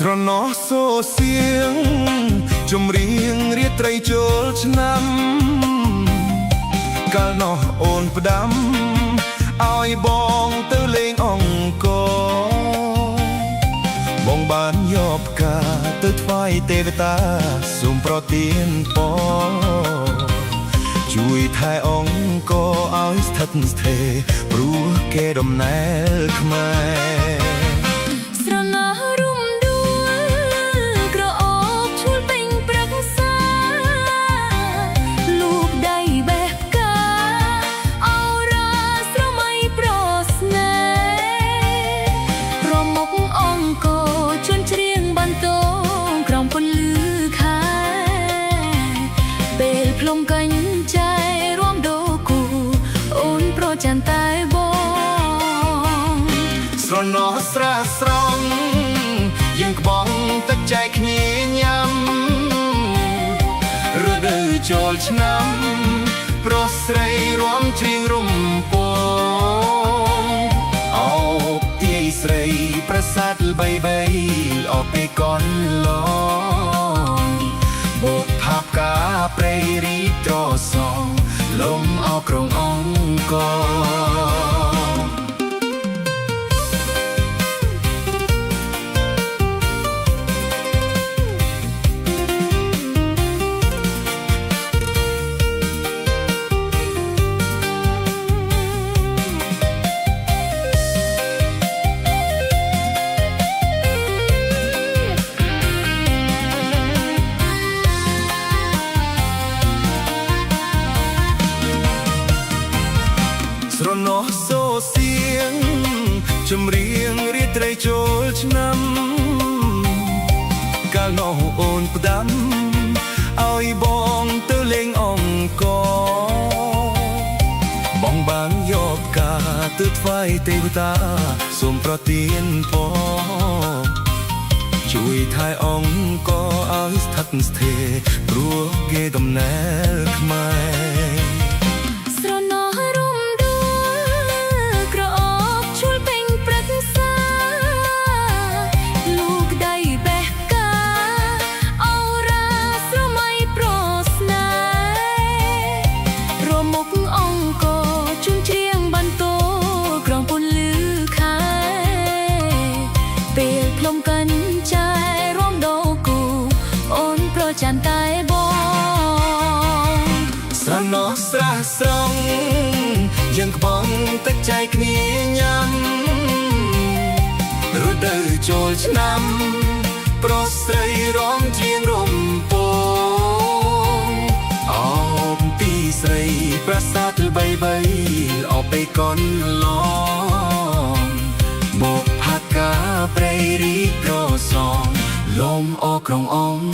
ស្រណោះសូសៀងជំរៀងរាត្រីចូលឆ្នាំកាលនោះអូនផ្ដាំឲ្យបងទៅលេងអង្គរបងបានយកផ្កាទៅថ្វាយទេវតាសូមប្រទានពរជួយថែអង្គរឲ្យស្ថិតស្ថេរព្រោះគេដំណើរខ្មែរลมกันใจร่วมดูกูโอนโปรจันตายบองស្រណោះស្រះស្រង់យើងក្បងទឹកចែកគ្នាញ៉ាំរដូវចូលឆ្នាំប្រុសស្រីរួមច្រៀងរំពងអោបទាយស្រីប្រាសាទល្បីៗអបពីកនឡងបោកផាបកាព្រៃរីត្រសងលំអោក្រុងអង្គរស្រណោះសូសៀងចម្រៀងរាត្រីចូលឆ្នាំកាលនោះអូនផ្ដាំឲ្យបងទៅលេងអង្គរបងបានយកផ្កាទៅថ្វាយទេវតាសូមប្រទានពរជួយថែអង្គរឲ្យស្ថិតស្ថេរព្រោះគេដំណើរខ្មែរจันตายบองស្រណោះស្រះស្រង់យើងក្បងទឹកចែកគ្នាញ៉ាំរដូវចូលឆ្នាំប្រុសស្រីរំជាងរំពងអបពីស្រីប្រាសាទល្បីៗអបពីកនឡងបោកផាកាព្រៃរីត្រសងលំអក្រុងអង្គ